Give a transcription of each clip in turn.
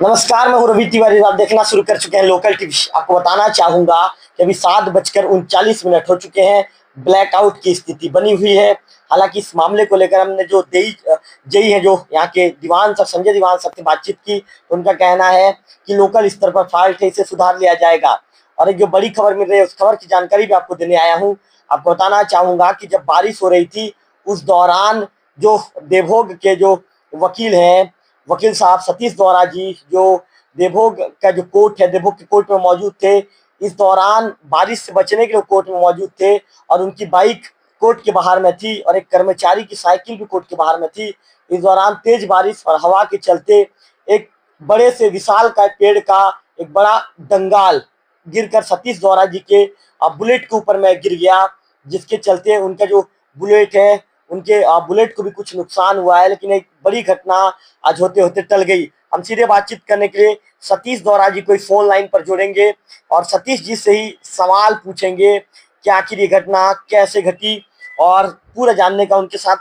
नमस्कार, मैं हूं रवि तिवारी। आप देखना शुरू कर चुके हैं लोकल टीवी। आपको बताना चाहूंगा कि अभी 7:39 हो चुके हैं। ब्लैकआउट की स्थिति बनी हुई है। हालांकि इस मामले को लेकर हमने जो जेई है, जो यहाँ के दीवान साहब, संजय दीवान साहब से बातचीत की, तो उनका कहना है कि लोकल स्तर पर फॉल्ट है, इसे सुधार लिया जाएगा। और एक जो बड़ी खबर मिल रही है, उस खबर की जानकारी भी आपको देने आया हूँ। आपको बताना चाहूंगा कि जब बारिश हो रही थी, उस दौरान जो देवभोग के जो वकील हैं, वकील साहब सतीश द्वारा जी, जो देवभोग का जो कोर्ट है, देवभोग के कोर्ट में मौजूद थे। इस दौरान बारिश से बचने के लिए कोर्ट में मौजूद थे और उनकी बाइक कोर्ट के बाहर में थी और एक कर्मचारी की साइकिल भी कोर्ट के बाहर में थी। इस दौरान तेज बारिश और हवा के चलते एक बड़े से विशाल का पेड़ का एक बड़ा डंगाल गिरकर सतीश द्वारा जी के बुलेट के ऊपर में गिर गया, जिसके चलते उनका जो बुलेट है, उनके बुलेट को भी कुछ नुकसान हुआ है। लेकिन एक बड़ी घटना आज होते होते टल गई। हम सीधे बातचीत करने के लिए सतीश द्वारा जी को फोन लाइन पर जोड़ेंगे और सतीश जी से ही सवाल पूछेंगे कि आखिर ये घटना कैसे घटी और पूरा जानने का उनके साथ।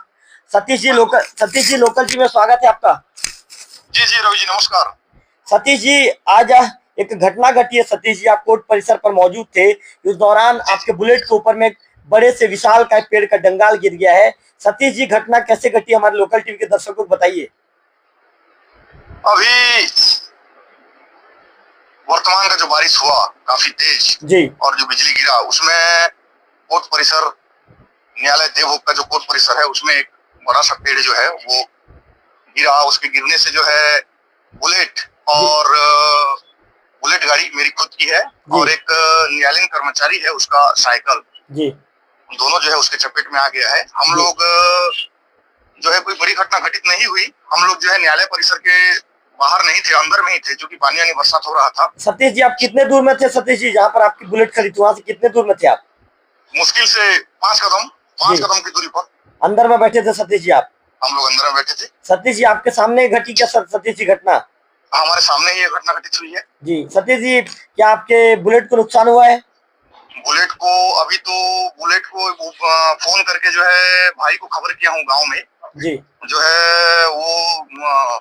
सतीश जी लोकल जी में स्वागत है आपका। जी जी रवि जी, नमस्कार। सतीश जी, आज एक घटना घटी है। सतीश जी, आप कोर्ट परिसर पर मौजूद थे। इस दौरान आपके बुलेट के ऊपर में बड़े से विशाल का पेड़ का डंगाल गिर गया है। सतीश जी, घटना कैसे घटी, हमारे लोकल टीवी के दर्शकों को बताइए। अभी वर्तमान का जो बारिश हुआ काफी तेज जी, और जो बिजली गिरा, उसमें कोर्ट परिसर, न्यायालय देवभोग का जो कोर्ट परिसर है, उसमें एक बड़ा सा पेड़ जो है वो गिरा। उसके गिरने से जो है बुलेट और बुलेट गाड़ी मेरी खुद की है और एक न्यायालयीन कर्मचारी है, उसका साइकिल, जी, दोनों जो है उसके चपेट में आ गया है। हम लोग जो है, कोई बड़ी घटना घटित नहीं हुई। हम लोग जो है न्यायालय परिसर के बाहर नहीं थे, अंदर में ही थे, क्योंकि पानी यानी बरसात हो रहा था। सतीश जी, आप कितने दूर में थे? सतीश जी, जहाँ पर आपकी बुलेट खड़ी थी, वहां से कितने दूर में थे आप? मुश्किल से 5 कदम की दूरी पर अंदर में बैठे थे सतीश जी आप? हम लोग अंदर में बैठे थे। सतीश जी, आपके सामने घटी क्या सतीश जी घटना? हमारे सामने ही ये घटना घटित हुई है। जी सतीश जी, क्या आपके बुलेट को नुकसान हुआ है? बुलेट को अभी तो बुलेट को फोन करके जो है भाई को खबर किया हूँ गांव में। जी, जो है वो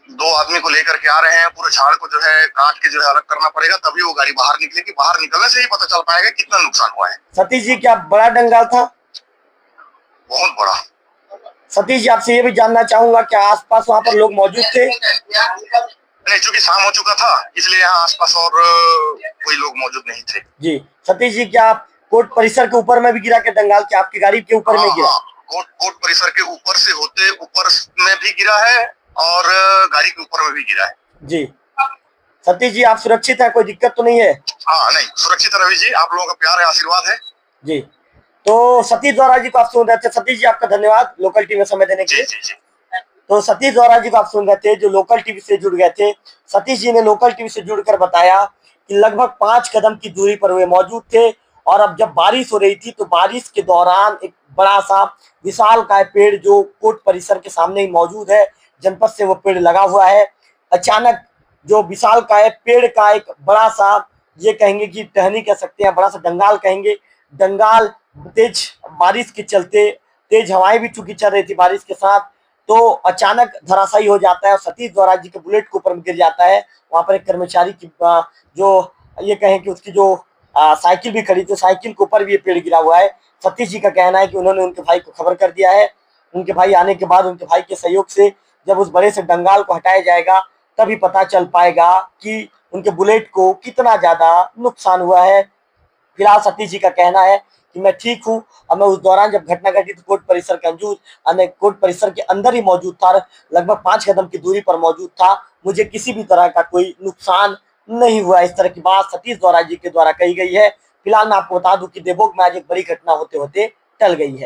2 आदमी को लेकर के आ रहे हैं। पूरे झाड़ को जो है काट के जो है अलग करना पड़ेगा, तभी वो गाड़ी बाहर निकलेगी। बाहर निकलने से ही पता चल पाएगा कितना नुकसान हुआ है। सतीश जी, क्या बड़ा डंगाल था? बहुत बड़ा। सतीश जी, आपसे ये भी जानना चाहूंगा, क्या आसपास वहां पर लोग मौजूद थे? नहीं, चूंकि शाम हो चुका था, इसलिए यहाँ आसपास और कोई लोग मौजूद नहीं थे। जी सतीश जी, क्या आप कोर्ट परिसर के ऊपर में भी गिरा के डंगाल, क्या आपकी गाड़ी के ऊपर में गिरा? कोर्ट परिसर के ऊपर से होते ऊपर में भी गिरा है और गाड़ी के ऊपर में भी गिरा है। जी सतीश जी, आप सुरक्षित हैं? कोई दिक्कत तो नहीं है? हाँ, नहीं, सुरक्षित है रवि जी। आप लोगों का प्यार है, आशीर्वाद है। जी, तो सतीश द्वारा जी को आप सुन रहे थे। सतीश जी, आपका धन्यवाद लोकल टीवी में समय देने के लिए। तो सतीश द्वारा जी को आप सुन रहे थे, जो लोकल टीवी से जुड़ गए थे। सतीश जी ने लोकल टीवी से जुड़कर बताया कि लगभग 5 कदम की दूरी पर वे मौजूद थे और अब जब बारिश हो रही थी, तो बारिश के दौरान एक बड़ा सा विशालकाय पेड़ जो कोर्ट परिसर के सामने ही मौजूद है, जनपद से वो पेड़ लगा हुआ है, अचानक जो विशालकाय पेड़ का एक बड़ा सा, ये कहेंगे कि टहनी कह सकते हैं, बड़ा सा डंगाल कहेंगे, डंगाल तेज बारिश के चलते, तेज हवाएं भी चूंकि चल रही थी बारिश के साथ, तो अचानक धराशायी हो जाता है और सतीश द्वारा जी के बुलेट के ऊपर गिर जाता है। वहां पर एक कर्मचारी की जो ये कहें कि उसकी जो साइकिल भी खड़ी थी, साइकिल के ऊपर भी ये पेड़ गिरा हुआ है। सतीश जी का कहना है कि उन्होंने उनके भाई को खबर कर दिया है। उनके भाई आने के बाद, उनके भाई के सहयोग से जब उस बड़े से डंगाल को हटाया जाएगा, तभी पता चल पाएगा कि उनके बुलेट को कितना ज्यादा नुकसान हुआ है। फिलहाल सतीश जी का कहना है कि मैं ठीक हूँ और मैं उस दौरान जब घटना घटी तो कोर्ट परिसर के कोर्ट परिसर के अंदर ही मौजूद था, लगभग 5 कदम की दूरी पर मौजूद था। मुझे किसी भी तरह का कोई नुकसान नहीं हुआ। इस तरह की बात सतीश द्वारा जी के द्वारा कही गई है। फिलहाल मैं आपको बता दूं कि देवभोग में आज एक बड़ी घटना होते होते टल गई है।